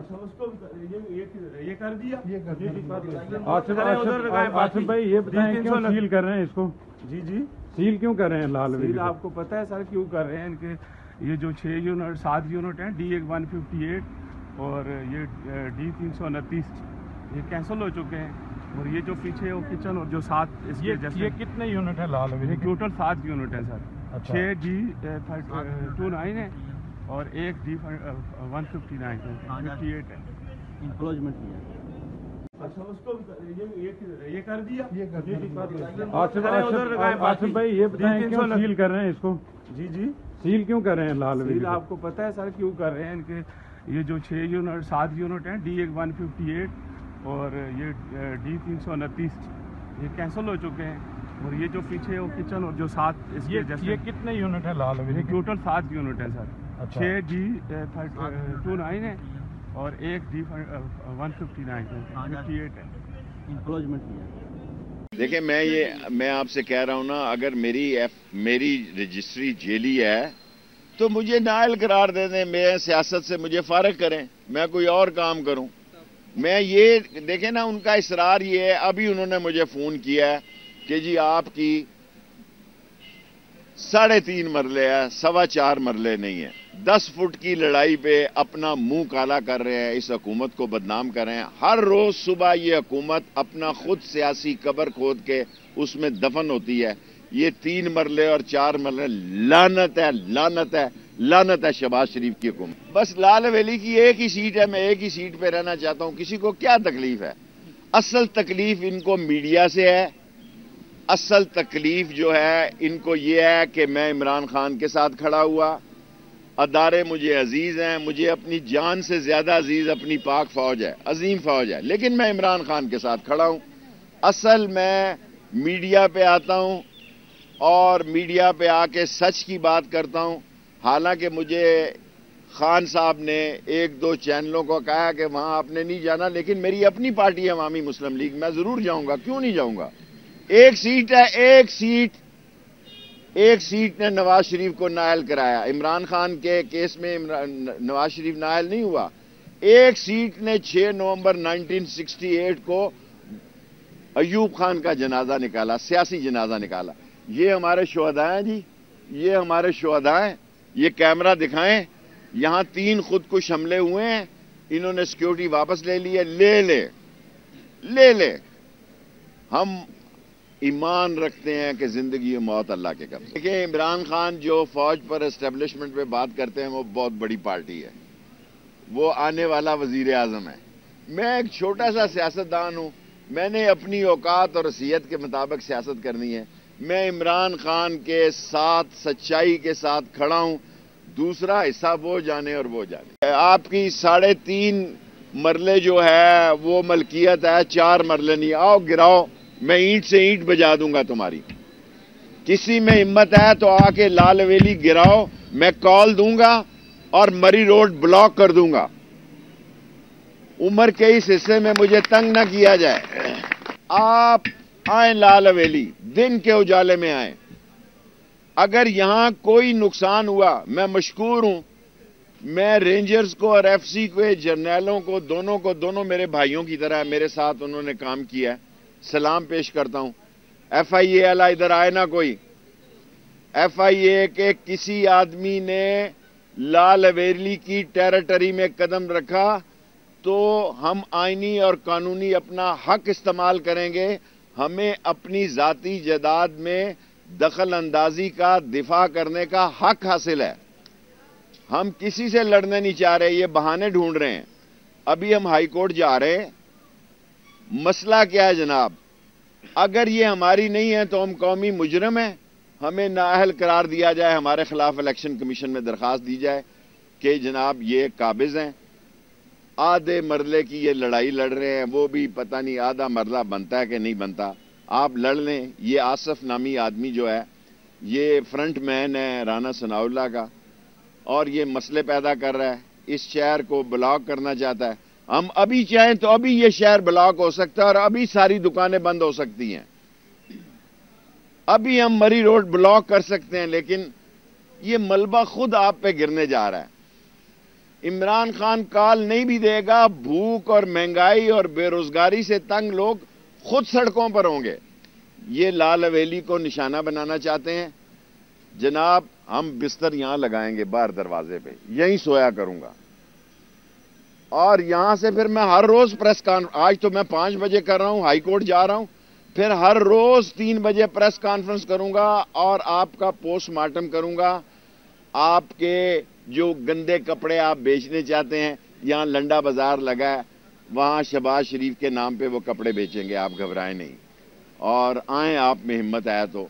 अच्छा उसको ये कर दिया। आसिफ भाई ये बताएं क्यों सील कर रहे हैं इसको? जी सील क्यों कर रहे हैं लाल सील आपको पता है सर क्यों कर रहे हैं? इनके ये जो 7 यूनिट हैं D158 और ये D329 ये कैंसिल हो चुके हैं। और ये जो पीछे वो किचन और जो 7 ये कितने यूनिट है लाल ये टोटल 7 यूनिट है सर। अच्छा। 6 D29 है और एक D159 है, 58 है। इंक्लोजमेंट किया। अच्छा उसको ये कर दिया। आसिफ भाई ये बताएं क्यों सील कर रहे हैं इसको? जी सील क्यों कर रहे हैं लाल सील आपको पता है सर क्यों कर रहे हैं? इनके ये जो 7 यूनिट हैं D158 और ये D329 ये कैंसिल हो चुके हैं। और ये जो पीछे वो किचन और जो 7 ये कितने यूनिट है लाल ये टोटल 7 यूनिट है सर। अच्छा। 6 D29 है और एक D159 है, 58 है। इंक्लोजमेंट किया। देखिए मैं आपसे कह रहा हूं ना, अगर मेरी रजिस्ट्री जेली है तो मुझे नाअहल करार दे दें, मैं सियासत से मुझे फारिग करें, मैं कोई और काम करूं। मैं ये देखें ना, उनका इसरार ये है। अभी उन्होंने मुझे फोन किया है कि जी आपकी 3.5 मरले है, 4.25 मरले नहीं है। 10 फुट की लड़ाई पे अपना मुंह काला कर रहे हैं, इस हुकूमत को बदनाम कर रहे हैं। हर रोज सुबह ये हुकूमत अपना खुद सियासी कब्र खोद के उसमें दफन होती है। ये 3 मरले और 4 मरले, लानत है, लानत है, लानत है शहबाज शरीफ की हुकूमत। बस लाल हवेली की एक ही सीट है, मैं एक ही सीट पे रहना चाहता हूं। किसी को क्या तकलीफ है? असल तकलीफ इनको मीडिया से है। असल तकलीफ जो है इनको ये है कि मैं इमरान खान के साथ खड़ा हुआ, अदारे मुझे अजीज हैं, मुझे अपनी जान से ज्यादा अजीज अपनी पाक फौज है, अजीम फौज है, लेकिन मैं इमरान खान के साथ खड़ा हूं। असल मैं मीडिया पे आता हूं और मीडिया पे आके सच की बात करता हूं। हालांकि मुझे खान साहब ने 1-2 चैनलों को कहा कि वहां आपने नहीं जाना, लेकिन मेरी अपनी पार्टी है अवामी मुस्लिम लीग, मैं जरूर जाऊंगा, क्यों नहीं जाऊंगा। एक सीट है, एक सीट ने नवाज शरीफ को नाअहल कराया। इमरान खान के केस में नवाज शरीफ नाअहल नहीं हुआ। एक सीट ने 6 नवंबर 1968 को अयूब खान का जनाजा निकाला, सियासी जनाजा निकाला। ये हमारे शुहदा हैं जी, ये हमारे शुहदा हैं। ये कैमरा दिखाएं, यहां 3 खुदकुश हमले हुए हैं, इन्होंने सिक्योरिटी वापस ले ली है। ले ले हम ईमान रखते हैं कि जिंदगी और मौत अल्लाह के कब्ज़े। देखिए इमरान खान जो फौज पर एस्टेब्लिशमेंट पे बात करते हैं वो बहुत बड़ी पार्टी है, वो आने वाला वजीर आजम है। मैं एक छोटा सा सियासतदान हूं, मैंने अपनी औकात और हैसियत के मुताबिक सियासत करनी है। मैं इमरान खान के साथ सच्चाई के साथ खड़ा हूं। दूसरा हिस्सा वो जाने और वो जाने। आपकी 3.5 मरले जो है वो मलकियत है, 4 मरले नहीं। आओ गिराओ, मैं ईंट से ईंट बजा दूंगा तुम्हारी। किसी में हिम्मत है तो आके लाल हवेली गिराओ, मैं कॉल दूंगा और मरी रोड ब्लॉक कर दूंगा। उम्र के इस हिस्से में मुझे तंग न किया जाए। आप आए लाल हवेली, दिन के उजाले में आए। अगर यहां कोई नुकसान हुआ, मैं मशकूर हूं। मैं रेंजर्स को और एफसी के जर्नैलों को दोनों मेरे भाइयों की तरह मेरे साथ उन्होंने काम किया है, सलाम पेश करता हूं। FIA वाला इधर आए ना कोई। FIA के किसी आदमी ने लाल हवेली की टेरिटरी में कदम रखा तो हम आईनी और कानूनी अपना हक इस्तेमाल करेंगे। हमें अपनी जाती जायदाद में दखल अंदाजी का दिफा करने का हक हासिल है। हम किसी से लड़ने नहीं चाह रहे, ये बहाने ढूंढ रहे हैं। अभी हम हाई कोर्ट जा रहे हैं। मसला क्या है जनाब? अगर ये हमारी नहीं है तो हम कौमी मुजरम हैं, हमें नाअहल करार दिया जाए, हमारे खिलाफ इलेक्शन कमीशन में दरखास्त दी जाए कि जनाब ये काबिज हैं। आधे मरले की ये लड़ाई लड़ रहे हैं, वो भी पता नहीं आधा मरला बनता है कि नहीं बनता। आप लड़ लें। ये आसफ नामी आदमी जो है ये फ्रंट मैन है राना सनाउल्लाह का, और ये मसले पैदा कर रहा है, इस शहर को ब्लॉक करना चाहता है। हम अभी चाहें तो अभी ये शहर ब्लॉक हो सकता है और अभी सारी दुकानें बंद हो सकती हैं। अभी हम मरी रोड ब्लॉक कर सकते हैं, लेकिन ये मलबा खुद आप पे गिरने जा रहा है। इमरान खान कॉल नहीं भी देगा, भूख और महंगाई और बेरोजगारी से तंग लोग खुद सड़कों पर होंगे। ये लाल हवेली को निशाना बनाना चाहते हैं। जनाब, हम बिस्तर यहां लगाएंगे बाहर दरवाजे पे, यहीं सोया करूंगा और यहां से फिर मैं हर रोज प्रेस कॉन्फ्रेंस, आज तो मैं 5 बजे कर रहा हूं, हाई कोर्ट जा रहा हूं, फिर हर रोज 3 बजे प्रेस कॉन्फ्रेंस करूंगा और आपका पोस्टमार्टम करूंगा। आपके जो गंदे कपड़े आप बेचने चाहते हैं, यहां लंडा बाजार लगा है, वहां शहबाज शरीफ के नाम पे वो कपड़े बेचेंगे, आप घबराएं नहीं। और आए आप में हिम्मत आया तो